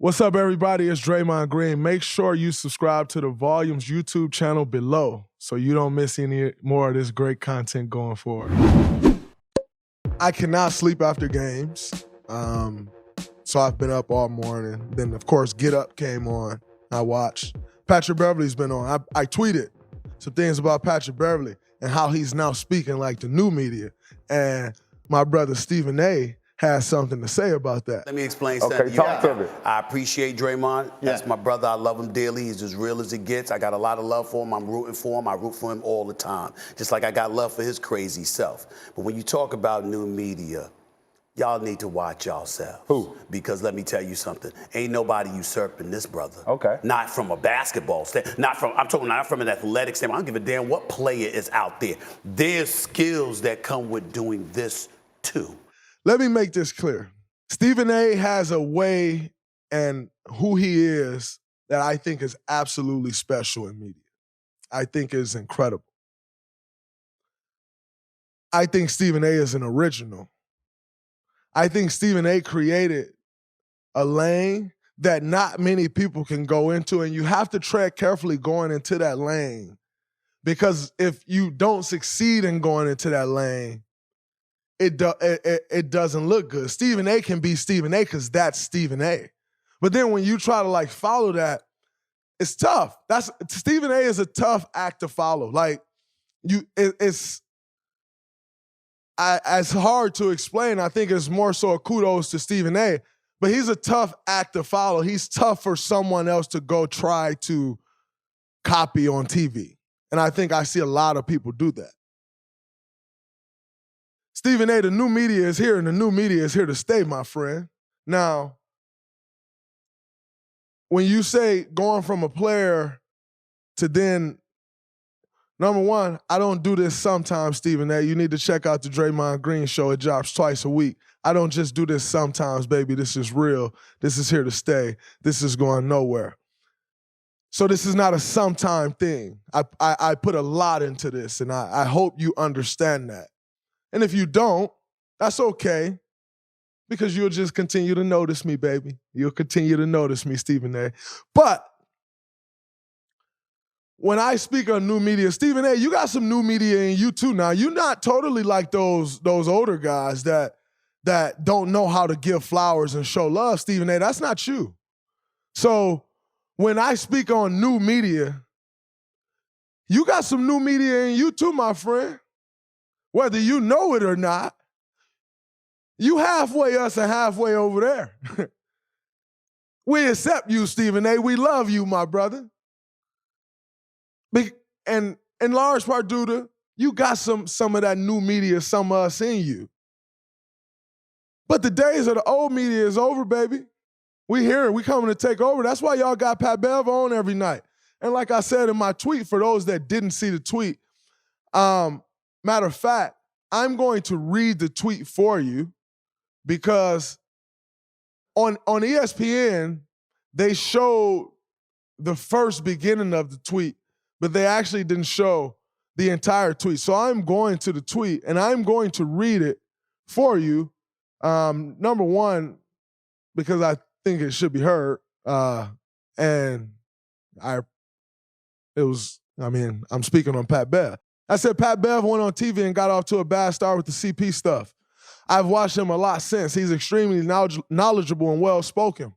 What's up, everybody? It's Draymond Green. Make sure you subscribe to the Volumes YouTube channel below so you don't miss any more of this great content going forward. I cannot sleep after games, so I've been up all morning. Then, of course, Get Up came on. I watched. Patrick Beverley's been on. I tweeted some things about Patrick Beverley and how he's now speaking like the new media. And my brother Stephen A. has something to say about that. Let me explain something to you. Talk to me. I appreciate Draymond. That's my brother. I love him dearly. He's as real as it gets. I got a lot of love for him. I'm rooting for him. I root for him all the time, just like I got love for his crazy self. But when you talk about new media, y'all need to watch yourselves. Who? Because let me tell you something. Ain't nobody usurping this brother. Okay. Not from a basketball standpoint. I'm talking not from an athletic standpoint. I don't give a damn what player is out there. There's skills that come with doing this too. Let me make this clear. Stephen A. has a way and who he is that I think is absolutely special in media. I think is incredible. I think Stephen A. is an original. I think Stephen A. created a lane that not many people can go into, and you have to tread carefully going into that lane, because if you don't succeed in going into that lane, it doesn't look good. Stephen A. can be Stephen A. because that's Stephen A. But then when you try to follow that, it's tough. Stephen A. is a tough act to follow. It's hard to explain. I think it's more so a kudos to Stephen A. But he's a tough act to follow. He's tough for someone else to go try to copy on TV. And I think I see a lot of people do that. Stephen A., the new media is here, and the new media is here to stay, my friend. Now, when you say going from a player to then, number one, I don't do this sometimes, Stephen A. You need to check out the Draymond Green Show. It drops twice a week. I don't just do this sometimes, baby. This is real. This is here to stay. This is going nowhere. So this is not a sometime thing. I put a lot into this, and I hope you understand that. And if you don't, that's okay, because you'll just continue to notice me, baby. You'll continue to notice me, Stephen A. But when I speak on new media, Stephen A., you got some new media in you too now. You're not totally like those older guys that don't know how to give flowers and show love, Stephen A. That's not you. So when I speak on new media, you got some new media in you too, my friend. Whether you know it or not, you halfway us and halfway over there. We accept you, Stephen A. We love you, my brother. And in large part due to, you got some of that new media, some of us in you. But the days of the old media is over, baby. We here, we coming to take over. That's why y'all got Pat Bev on every night. And like I said in my tweet, for those that didn't see the tweet, matter of fact, I'm going to read the tweet for you, because on ESPN, they showed the first beginning of the tweet, but they actually didn't show the entire tweet. So I'm going to the tweet, and I'm going to read it for you. Number one, because I think it should be heard, and I'm speaking on Pat Bev. I said Pat Bev went on TV and got off to a bad start with the CP stuff. I've watched him a lot since. He's extremely knowledgeable and well-spoken.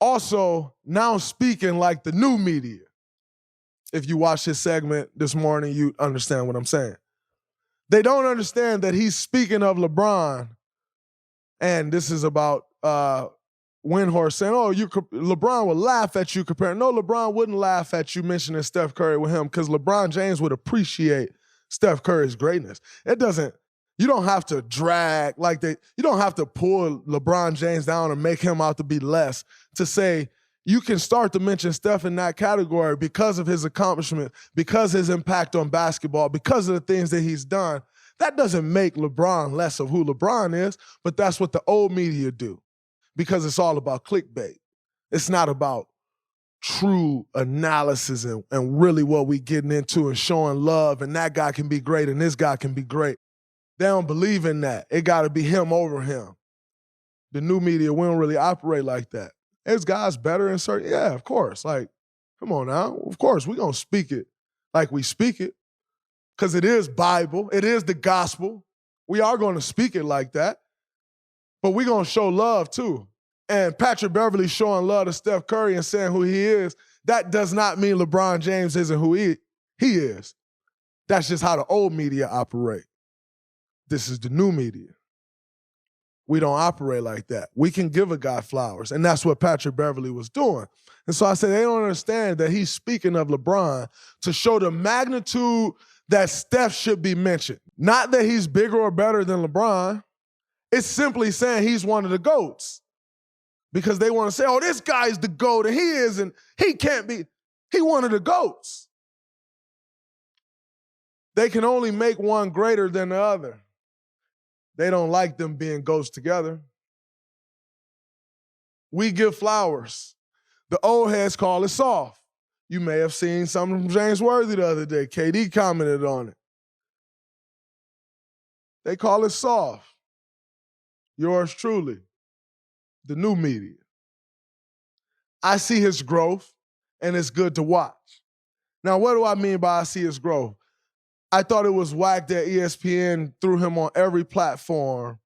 Also, now speaking like the new media. If you watch his segment this morning, you understand what I'm saying. They don't understand that he's speaking of LeBron, and this is about Windhorst saying, LeBron would laugh at you comparing. No, LeBron wouldn't laugh at you mentioning Steph Curry with him, because LeBron James would appreciate Steph Curry's greatness. You don't have to drag you don't have to pull LeBron James down and make him out to be less to say you can start to mention Steph in that category because of his accomplishment, because his impact on basketball, because of the things that he's done. That doesn't make LeBron less of who LeBron is, but that's what the old media do, because it's all about clickbait. It's not about true analysis and really what we getting into and showing love, and that guy can be great and this guy can be great. They don't believe in that. It got to be him over him. The new media, we don't really operate like that. Is guys better in certain? Yeah, of course. Like, come on now. Of course, we're going to speak it like we speak it because it is Bible. It is the gospel. We are going to speak it like that. But we're going to show love too. And Patrick Beverley showing love to Steph Curry and saying who he is, that does not mean LeBron James isn't who he is. That's just how the old media operate. This is the new media. We don't operate like that. We can give a guy flowers, and that's what Patrick Beverley was doing. And so I said, they don't understand that he's speaking of LeBron to show the magnitude that Steph should be mentioned. Not that he's bigger or better than LeBron. It's simply saying he's one of the GOATs. Because they want to say, oh, this guy's the GOAT, and he is, and he can't be. He one of the GOATs. They can only make one greater than the other. They don't like them being GOATs together. We give flowers. The old heads call it soft. You may have seen something from James Worthy the other day. KD commented on it. They call it soft. Yours truly, the new media. I see his growth, and it's good to watch. Now, what do I mean by I see his growth? I thought it was whack that ESPN threw him on every platform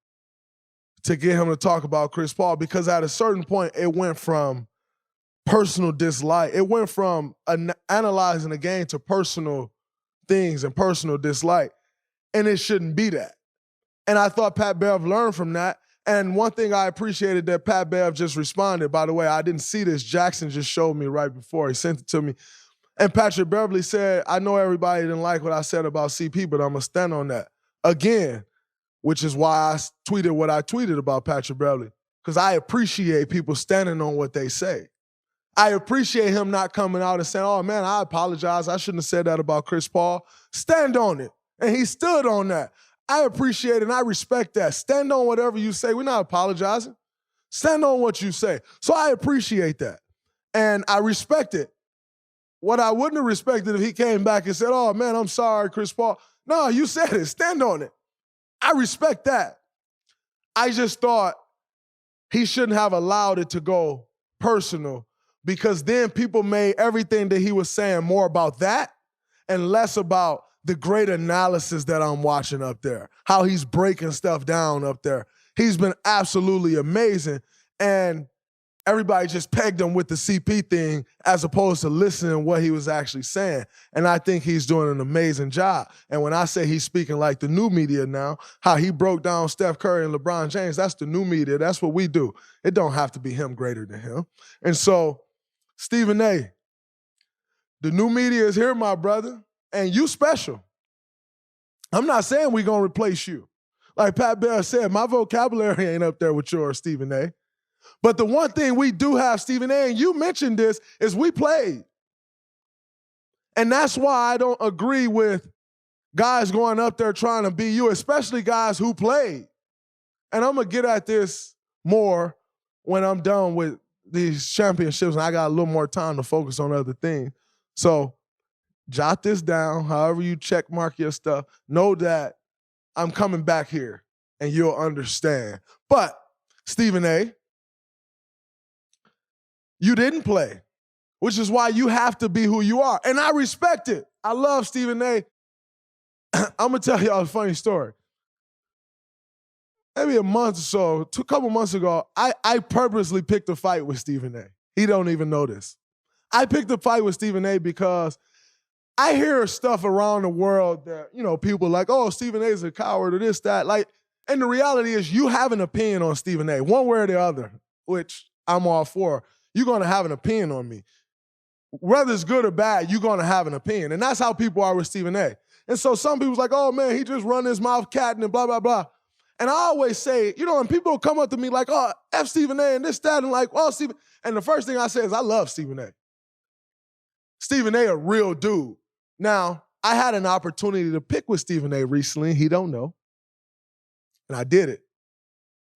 to get him to talk about Chris Paul because at a certain point, it went from personal dislike. It went from analyzing the game to personal things and personal dislike, and it shouldn't be that. And I thought Pat Bev learned from that. And one thing I appreciated that Pat Bev just responded, by the way, I didn't see this. Jackson just showed me right before. He sent it to me. And Patrick Beverley said, I know everybody didn't like what I said about CP, but I'm going to stand on that. Again, which is why I tweeted what I tweeted about Patrick Beverley, because I appreciate people standing on what they say. I appreciate him not coming out and saying, oh, man, I apologize. I shouldn't have said that about Chris Paul. Stand on it. And he stood on that. I appreciate it and I respect that. Stand on whatever you say. We're not apologizing. Stand on what you say. So I appreciate that. And I respect it. What I wouldn't have respected if he came back and said, oh, man, I'm sorry, Chris Paul. No, you said it. Stand on it. I respect that. I just thought he shouldn't have allowed it to go personal because then people made everything that he was saying more about that and less about the great analysis that I'm watching up there, how he's breaking stuff down up there. He's been absolutely amazing. And everybody just pegged him with the CP thing as opposed to listening to what he was actually saying. And I think he's doing an amazing job. And when I say he's speaking like the new media now, how he broke down Steph Curry and LeBron James, that's the new media. That's what we do. It don't have to be him greater than him. And so, Stephen A., the new media is here, my brother. And you special. I'm not saying we're going to replace you. Like Pat Bev said, my vocabulary ain't up there with yours, Stephen A. But the one thing we do have, Stephen A., and you mentioned this, is we played. And that's why I don't agree with guys going up there trying to be you, especially guys who played. And I'm going to get at this more when I'm done with these championships and I got a little more time to focus on other things. So, jot this down, however you check mark your stuff. Know that I'm coming back here and you'll understand. But, Stephen A., you didn't play, which is why you have to be who you are. And I respect it. I love Stephen A. I'm going to tell y'all a funny story. Maybe a month or so, a couple months ago, I purposely picked a fight with Stephen A. He don't even know this. I picked a fight with Stephen A. because I hear stuff around the world that, people are like, oh, Stephen A. is a coward or this, that. Like, and the reality is you have an opinion on Stephen A., one way or the other, which I'm all for. You're going to have an opinion on me. Whether it's good or bad, you're going to have an opinion. And that's how people are with Stephen A. And so some people's like, oh, man, he just run his mouth catting and blah, blah, blah. And I always say, and people will come up to me like, oh, F Stephen A. and this, that, and like, oh, Stephen. And the first thing I say is I love Stephen A. Stephen A. a real dude. Now, I had an opportunity to pick with Stephen A. recently. He don't know. And I did it.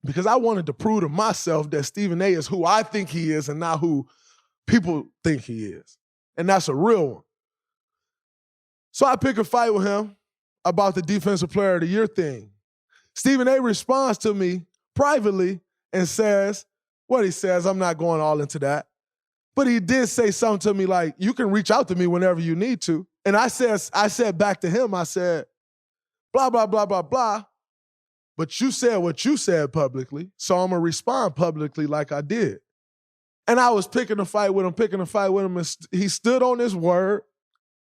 Because I wanted to prove to myself that Stephen A. is who I think he is and not who people think he is. And that's a real one. So I pick a fight with him about the Defensive Player of the Year thing. Stephen A. responds to me privately and says, what he says. I'm not going all into that. But he did say something to me like, you can reach out to me whenever you need to. And I said back to him, I said, blah, blah, blah, blah, blah. But you said what you said publicly, so I'm going to respond publicly like I did. And I was picking a fight with him, and he stood on his word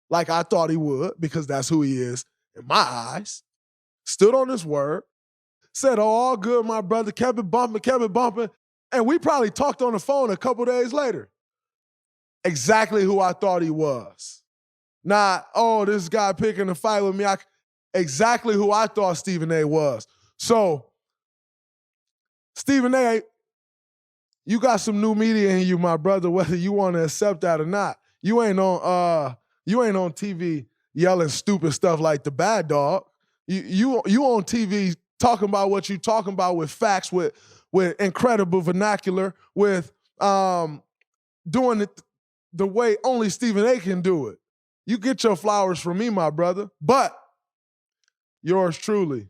like I thought he would, because that's who he is in my eyes. Stood on his word, said, oh, all good, my brother, kept it bumping. And we probably talked on the phone a couple days later. Exactly who I thought he was. Not, oh, this guy picking a fight with me. Exactly who I thought Stephen A. was. So, Stephen A., you got some new media in you, my brother, whether you want to accept that or not. You ain't on TV yelling stupid stuff like the bad dog. You on TV talking about what you talking about with facts, with incredible vernacular, with doing it the way only Stephen A. can do it. You get your flowers from me, my brother. But yours truly,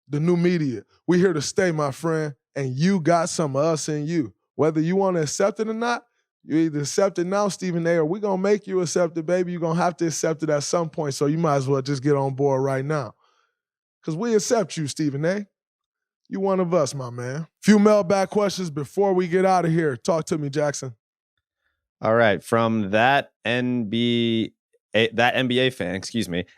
the new media. We here to stay, my friend, and you got some of us in you. Whether you want to accept it or not, you either accept it now, Stephen A., or we're going to make you accept it, baby. You're going to have to accept it at some point, so you might as well just get on board right now. Because we accept you, Stephen A. You one of us, my man. Few mailbag questions before we get out of here. Talk to me, Jackson. All right. From that NBA fan,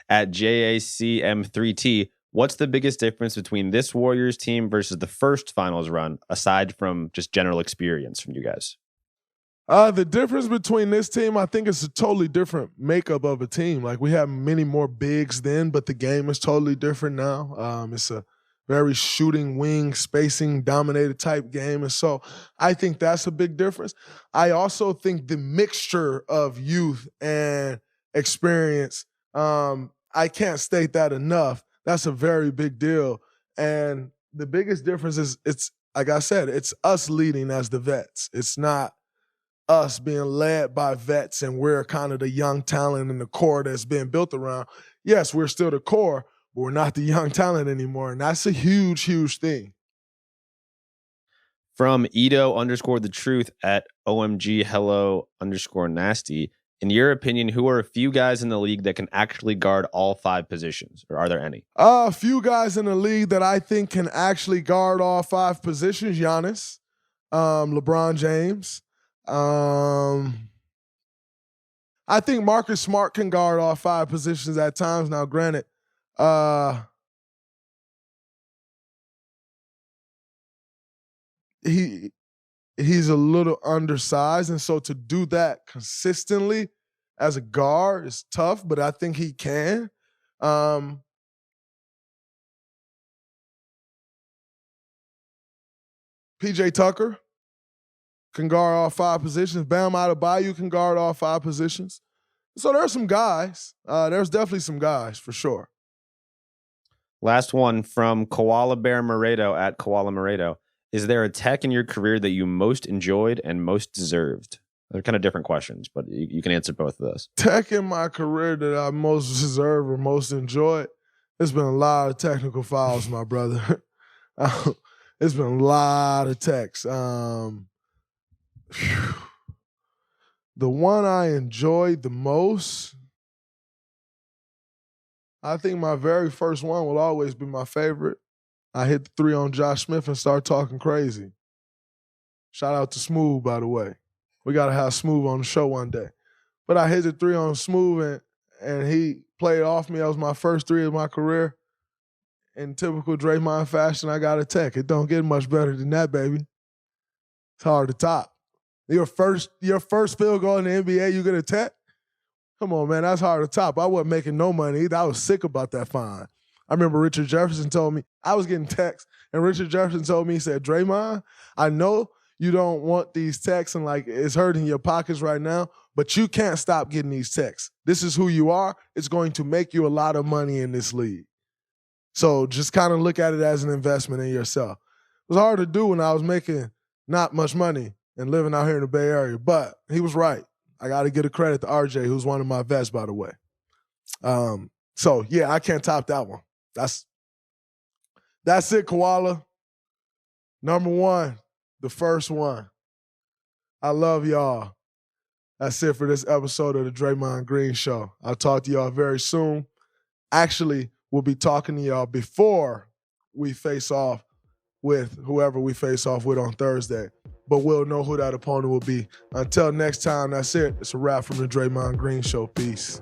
at JACM3T, what's the biggest difference between this Warriors team versus the first finals run, aside from just general experience from you guys? The difference between this team, I think it's a totally different makeup of a team. Like, we have many more bigs then, but the game is totally different now. It's a very shooting, wing, spacing, dominated type game. And so I think that's a big difference. I also think the mixture of youth and experience, I can't state that enough. That's a very big deal. And the biggest difference is, it's like I said, it's us leading as the vets. It's not us being led by vets and we're kind of the young talent in the core that's being built around. Yes, we're still the core, but we're not the young talent anymore. And that's a huge, huge thing. From Edo_the truth at OMG hello_nasty. In your opinion, who are a few guys in the league that can actually guard all 5 positions? Or are there any? A few guys in the league that I think can actually guard all 5 positions. Giannis, LeBron James. I think Marcus Smart can guard all 5 positions at times. Now, granted, he's a little undersized, and so to do that consistently as a guard is tough, but I think he can. PJ Tucker can guard all 5 positions. Bam Adebayo can guard all 5 positions. So there's some guys. There's definitely some guys for sure. Last one from Koala Bear Moreto at Koala Moreto. Is there a tech in your career that you most enjoyed and most deserved? They're kind of different questions, but you can answer both of those. Tech in my career that I most deserve or most enjoyed, there's been a lot of technical fouls, my brother. It's been a lot of techs. The one I enjoyed the most, I think my very first one will always be my favorite. I hit the 3 on Josh Smith and started talking crazy. Shout out to Smooth, by the way. We got to have Smooth on the show one day. But I hit the 3 on Smooth, and he played off me. That was my first 3 of my career. In typical Draymond fashion, I got a tech. It don't get much better than that, baby. It's hard to top. Your first field goal in the NBA, you get a tech? Come on, man, that's hard to top. I wasn't making no money either. I was sick about that fine. I remember Richard Jefferson told me, I was getting texts, and Richard Jefferson told me, he said, Draymond, I know you don't want these texts and like it's hurting your pockets right now, but you can't stop getting these texts. This is who you are. It's going to make you a lot of money in this league. So just kind of look at it as an investment in yourself. It was hard to do when I was making not much money and living out here in the Bay Area, but he was right. I got to give a credit to RJ, who's one of my vets, by the way. So, yeah, I can't top that one. That's it, Koala. Number 1, the first one. I love y'all. That's it for this episode of the Draymond Green Show. I'll talk to y'all very soon. Actually, we'll be talking to y'all before we face off with whoever we face off with on Thursday. But we'll know who that opponent will be. Until next time, that's it. It's a wrap from the Draymond Green Show. Peace.